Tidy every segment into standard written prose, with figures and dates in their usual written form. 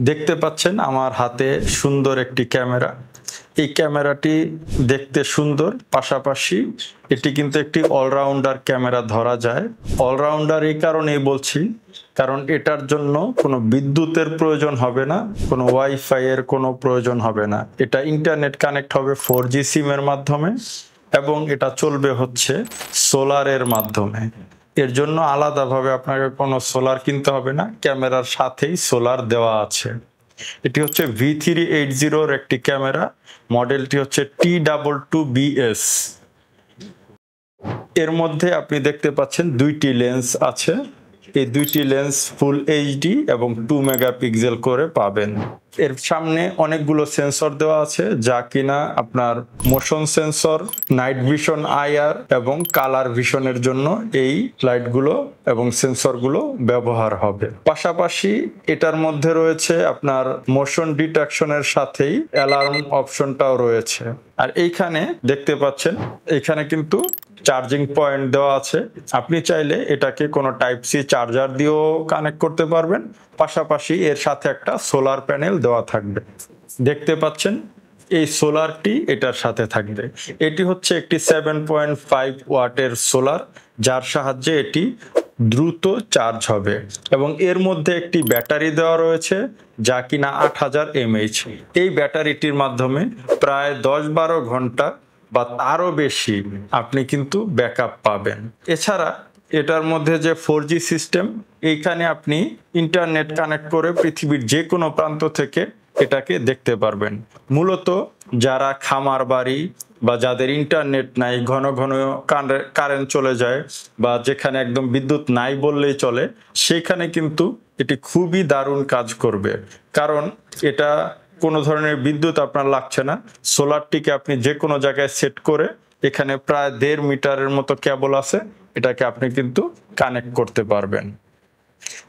দেখতে পাচ্ছেন আমার হাতে সুন্দর একটি ক্যামেরা। এই ক্যামেরাটি দেখতে সুন্দর, পাশাপাশি এটি কিন্তু একটি অলরাউন্ডার ক্যামেরা ধরা যায়। অলরাউন্ডার এই কারণেই বলছি, কারণ এটার জন্য কোনো বিদ্যুতের প্রয়োজন হবে না, কোনো ওয়াইফাই এর কোনো প্রয়োজন হবে না। এটা ইন্টারনেট কানেক্ট হবে 4G সিমের মাধ্যমে এবং এটা চলবে হচ্ছে সোলারের মাধ্যমে। এর জন্য আলাদাভাবে আপনাকে কোনো সোলার কিনতে হবে না, ক্যামেরার সাথেই সোলার দেওয়া আছে। এটি হচ্ছে V380 এর একটি ক্যামেরা, মডেলটি হচ্ছে T22BS। এর মধ্যে আপনি দেখতে পাচ্ছেন দুইটি লেন্স আছে। এই দুইটি লেন্স ফুল এইচডি এবং 2 মেগাপিক্সেল করে পাবেন। এর সামনে অনেকগুলো সেন্সর দেওয়া আছে, যা কিনা আপনার motion sensor, night vision IR এবং কালার ভিশনের জন্য এই লাইটগুলো এবং সেন্সরগুলো ব্যবহার হবে। পাশাপাশি এটার মধ্যে রয়েছে আপনার মোশন ডিটেকশনের সাথেই অ্যালার্ম অপশনটাও রয়েছে। আর এইখানে দেখতে পাচ্ছেন, এখানে কিন্তু চার্জিং পয়েন্ট দেওয়া আছে। আপনি চাইলে এটাকে কোনো টাইপ সি চার্জার দিয়েও কানেক্ট করতে পারবেন, পাশাপাশি এর সাথে একটা সোলার প্যানেল দেওয়া থাকবে। দেখতে পাচ্ছেন এই সোলারটি এটার সাথে থাকবে। এটি হচ্ছে একটি 7.5 ওয়াটের সোলার, যার সাহায্যে এটি দ্রুত চার্জ হবে এবং এর মধ্যে একটি ব্যাটারি দেওয়া রয়েছে, যা কিনা 8000 mAh। এই ব্যাটারিটির মাধ্যমে প্রায় 10-12 ঘন্টা বা তারও বেশি আপনি কিন্তু ব্যাকআপ পাবেন। এছাড়া এটার মধ্যে যে 4G সিস্টেম, এইখানে আপনি ইন্টারনেট কানেক্ট করে পৃথিবীর যে কোনো প্রান্ত থেকে এটাকে দেখতে পারবেন। মূলত যারা খামার বাড়ি বা যাদের ইন্টারনেট নাই, ঘন ঘন কারেন্ট চলে যায় বা যেখানে একদম বিদ্যুৎ নাই বললেই চলে, সেখানে কিন্তু এটি খুবই দারুণ কাজ করবে। কারণ এটা কোনো ধরনের বিদ্যুৎ আপনার লাগছে না। সোলারটিকে আপনি যে কোনো জায়গায় সেট করে, এখানে প্রায় 1.5 মিটারের মতো কেবল আছে, এটাকে আপনি কিন্তু কানেক্ট করতে পারবেন।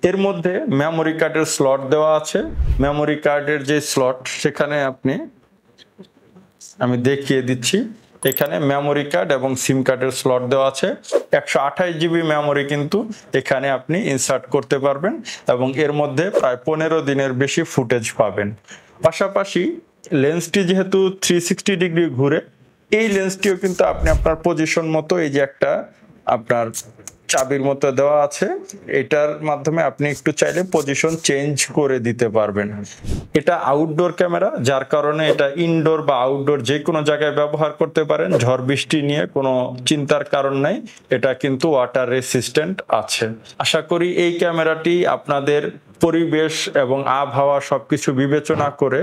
এর মধ্যে মেমোরি কার্ডের স্লট দেওয়া আছে। মেমোরি কার্ডের যে স্লট, সেখানে আমি দেখিয়ে দিচ্ছি। এখানে মেমোরি কার্ড এবং সিম কার্ডের স্লট দেওয়া আছে। 128 GB মেমোরি কিন্তু এখানে আপনি ইনসার্ট করতে পারবেন এবং এর মধ্যে প্রায় 15 দিনের বেশি ফুটেজ পাবেন। পাশাপাশি লেন্সটি যেহেতু 360 ডিগ্রি ঘুরে, এই লেন্সটিও কিন্তু আপনি আপনার পজিশন মতো, এই যে একটা আপনার চাবির মতো দেওয়া আছে, এটার মাধ্যমে আপনি একটু চাইলে পজিশন চেঞ্জ করে দিতে পারবেন। এটা আউটডোর ক্যামেরা, যার কারণে এটা ইনডোর বা আউটডোর যে কোনো জায়গায় ব্যবহার করতে পারেন। ঝড় বৃষ্টি নিয়ে কোনো চিন্তার কারণ নাই, এটা কিন্তু ওয়াটার রেসিস্ট্যান্ট আছে। আশা করি এই ক্যামেরাটি আপনাদের পরিবেশ এবং আবহাওয়া সবকিছু বিবেচনা করে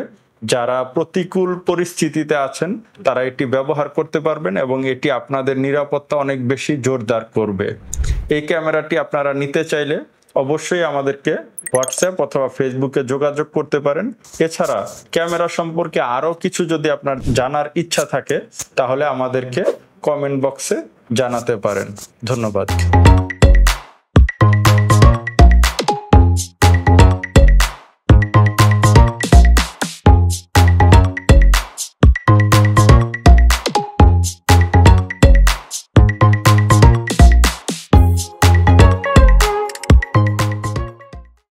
যারা প্রতিকূল পরিস্থিতিতে আছেন, তারা এটি ব্যবহার করতে পারবেন এবং এটি আপনাদের নিরাপত্তা অনেক বেশি জোরদার করবে। এই ক্যামেরাটি আপনারা নিতে চাইলে অবশ্যই আমাদেরকে হোয়াটসঅ্যাপ অথবা ফেসবুকে যোগাযোগ করতে পারেন। এছাড়া ক্যামেরা সম্পর্কে আরও কিছু যদি আপনার জানার ইচ্ছা থাকে, তাহলে আমাদেরকে কমেন্ট বক্সে জানাতে পারেন। ধন্যবাদ।